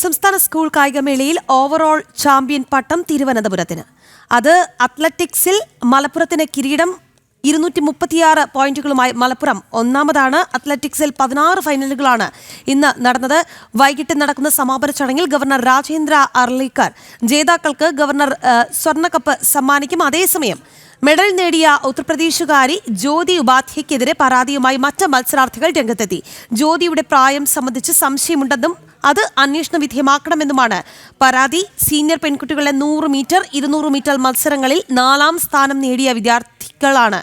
സംസ്ഥാന school കായികമേളയിൽ overall champion പട്ടം തിരുവനന്തപുരത്തിന്. അത് അത്ലറ്റിക്സിൽ മലപ്പുറത്തിന് കിരീടം. 236 പോയിന്റുകളുമായി മലപ്പുറം ഒന്നാമതാണ്. അത്ലറ്റിക്സിൽ 16 ഫൈനലുകളാണ് ഇന്ന് നടന്നത്. വൈകിട്ട് നടക്കുന്ന സമാപന ചടങ്ങിൽ ഗവർണർ രാജേന്ദ്ര അർലേക്കർ ജേതാക്കൾക്ക് ഗവർണർ സ്വർണ്ണക്കപ്പ് സമ്മാനിക്കും. അതേസമയം മെഡൽ നേടിയ ഉത്തർപ്രദേശുകാരി ജ്യോതി ഉപാധ്യയ്ക്കെതിരെ പരാതിയുമായി മറ്റ് മത്സരാർത്ഥികൾ രംഗത്തെത്തി. ജ്യോതിയുടെ പ്രായം സംബന്ധിച്ച് സംശയമുണ്ടെന്നും അത് അന്വേഷണ വിധേയമാക്കണമെന്നുമാണ് പരാതി. സീനിയർ പെൺകുട്ടികളുടെ 100 മീറ്റർ 200 മീറ്റർ മത്സരങ്ങളിൽ 4ാം സ്ഥാനം നേടിയ വിദ്യാർത്ഥികളാണ്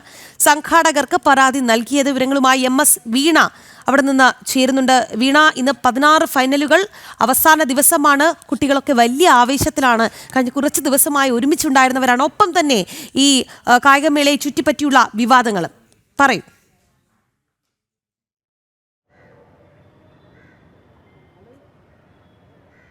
സംഘാടകർക്ക് പരാതി നൽകിയത്. വിവരങ്ങളുമായി MS വീണ അവിടെ നിന്ന് ചേരുന്നുണ്ട്. വീണ, ഇന്ന് 16 ഫൈനലുകൾ, അവസാന ദിവസമാണ്. കുട്ടികളൊക്കെ വലിയ ആവേശത്തിലാണ്. കഴിഞ്ഞ കുറച്ച് ദിവസമായി ഒരുമിച്ചുണ്ടായിരുന്നവരാണ്. ഒപ്പം തന്നെ ഈ കായികമേളയെ ചുറ്റിപ്പറ്റിയുള്ള വിവാദങ്ങൾ പറയൂ.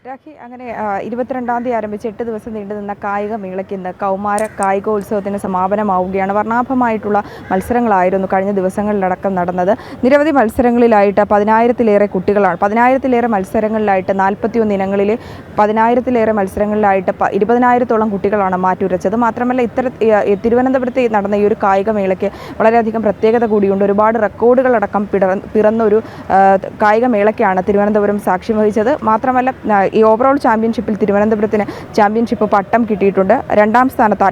രാഖി, അങ്ങനെ 22-ാം തീയതി ആരംഭിച്ച് 8 ദിവസം നീണ്ടുനിന്ന കായികമേളയ്ക്ക് ഇന്ന് കൗമാര കായികോത്സവത്തിന് സമാപനമാവുകയാണ്. വർണ്ണാഭമായിട്ടുള്ള മത്സരങ്ങളായിരുന്നു കഴിഞ്ഞ ദിവസങ്ങളിലടക്കം നടന്നത്. നിരവധി മത്സരങ്ങളിലായിട്ട് 10,000-ലേറെ കുട്ടികളാണ്. 10,000-ലേറെ മത്സരങ്ങളിലായിട്ട് 41 ഇനങ്ങളിൽ 10,000-ലേറെ മത്സരങ്ങളിലായിട്ട് 20,000-ത്തോളം കുട്ടികളാണ് മാറ്റുരച്ചത്. മാത്രമല്ല തിരുവനന്തപുരത്ത് നടന്ന ഈ ഒരു കായികമേളയ്ക്ക് വളരെയധികം പ്രത്യേകത കൂടിയുണ്ട്. ഒരുപാട് റെക്കോർഡുകളടക്കം പിറന്നൊരു കായികമേളയ്ക്കാണ് തിരുവനന്തപുരം സാക്ഷ്യം വഹിച്ചത്. മാത്രമല്ല ഈ ഓവറോൾ ചാമ്പ്യൻഷിപ്പിൽ തിരുവനന്തപുരത്തിന് ചാമ്പ്യൻഷിപ്പ് പട്ടം കിട്ടിയിട്ടുണ്ട്. 2ാം സ്ഥാനത്ത്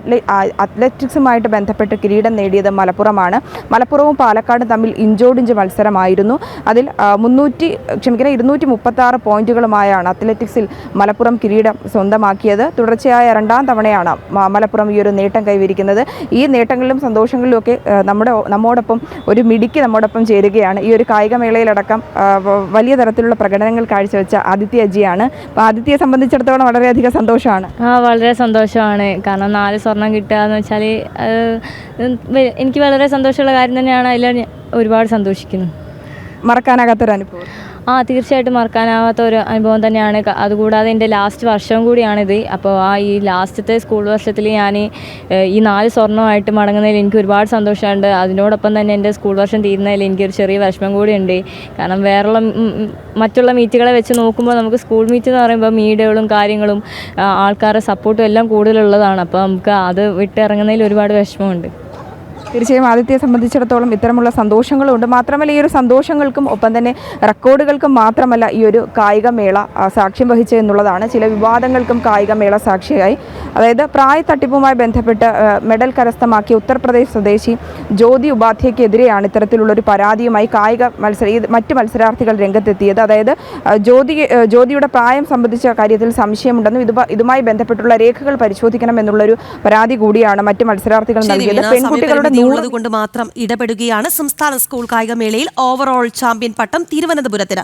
അത്ലറ്റിക്സുമായിട്ട് ബന്ധപ്പെട്ട് കിരീടം നേടിയത് മലപ്പുറമാണ്. മലപ്പുറവും പാലക്കാടും തമ്മിൽ ഇഞ്ചോടിഞ്ച് മത്സരമായിരുന്നു. അതിൽ 236 പോയിന്റുകളുമായാണ് അത്ലറ്റിക്സിൽ മലപ്പുറം കിരീടം സ്വന്തമാക്കിയത്. തുടർച്ചയായ 2ാം തവണയാണ് മലപ്പുറം ഈ ഒരു നേട്ടം കൈവരിക്കുന്നത്. ഈ നേട്ടങ്ങളിലും സന്തോഷങ്ങളിലും ഒക്കെ നമ്മോടൊപ്പം ഒരു മിടുക്കി നമ്മോടൊപ്പം ചേരുകയാണ്. ഈ ഒരു കായികമേളയിലടക്കം വലിയ തരത്തിലുള്ള പ്രകടനങ്ങൾ കാഴ്ചവെച്ച ആദിത്യ അജിയാണ്. അപ്പോൾ ആദിത്യയെ സംബന്ധിച്ചിടത്തോളം വളരെയധികം സന്തോഷമാണ്. വളരെ സന്തോഷമാണ്. കാരണം 4 സ്വർണം കിട്ടുക എന്ന് വെച്ചാൽ എനിക്ക് വളരെ സന്തോഷമുള്ള കാര്യം തന്നെയാണ്. അതിൽ ഒരുപാട് സന്തോഷിക്കുന്നു. മറക്കാനാകാത്തൊരു അനുഭവം. തീർച്ചയായിട്ടും മറക്കാനാവാത്ത ഒരു അനുഭവം തന്നെയാണ്. അതുകൂടാതെ എൻ്റെ ലാസ്റ്റ് വർഷം കൂടിയാണിത്. അപ്പോൾ ഈ ലാസ്റ്റത്തെ സ്കൂൾ വർഷത്തിൽ ഞാൻ ഈ 4 സ്വർണ്ണമായിട്ട് മടങ്ങുന്നതിൽ എനിക്ക് ഒരുപാട് സന്തോഷമുണ്ട്. അതിനോടൊപ്പം തന്നെ എൻ്റെ സ്കൂൾ വർഷം തീരുന്നതിൽ എനിക്കൊരു ചെറിയ വിഷമം കൂടിയുണ്ട്. കാരണം മറ്റുള്ള മീറ്റുകളെ വെച്ച് നോക്കുമ്പോൾ നമുക്ക് സ്കൂൾ മീറ്റ് എന്ന് പറയുമ്പോൾ മീഡിയകളും കാര്യങ്ങളും ആൾക്കാരുടെ സപ്പോർട്ടും എല്ലാം കൂടുതലുള്ളതാണ്. അപ്പോൾ നമുക്ക് അത് വിട്ടിറങ്ങുന്നതിൽ ഒരുപാട് വിഷമമുണ്ട്. തീർച്ചയായും ആദിത്യയെ സംബന്ധിച്ചിടത്തോളം ഇത്തരമുള്ള സന്തോഷങ്ങളുണ്ട്. മാത്രമല്ല ഈ ഒരു സന്തോഷങ്ങൾക്കും ഒപ്പം തന്നെ റെക്കോർഡുകൾക്കും മാത്രമല്ല ഈ ഒരു കായികമേള സാക്ഷ്യം വഹിച്ചത് എന്നുള്ളതാണ്. ചില വിവാദങ്ങൾക്കും കായികമേള സാക്ഷിയായി. അതായത് പ്രായ തട്ടിപ്പുമായി ബന്ധപ്പെട്ട് മെഡൽ കരസ്ഥമാക്കിയ ഉത്തർപ്രദേശ് സ്വദേശി ജ്യോതി ഉപാധ്യയ്ക്കെതിരെയാണ് ഇത്തരത്തിലുള്ളൊരു പരാതിയുമായി മറ്റ് മത്സരാർത്ഥികൾ രംഗത്തെത്തിയത്. അതായത് ജ്യോതിയുടെ പ്രായം സംബന്ധിച്ച കാര്യത്തിൽ സംശയമുണ്ടെന്നും ഇതുമായി ബന്ധപ്പെട്ടുള്ള രേഖകൾ പരിശോധിക്കണം എന്നുള്ളൊരു പരാതി കൂടിയാണ് മറ്റ് മത്സരാർത്ഥികൾ നൽകിയത്. പെൺകുട്ടികളുടെ കൊണ്ട് മാത്രം ഇടപെടുകയാണ്. സംസ്ഥാന സ്കൂൾ കായികമേളയിൽ ഓവറോൾ ചാമ്പ്യൻ പട്ടം തിരുവനന്തപുരത്തിന്.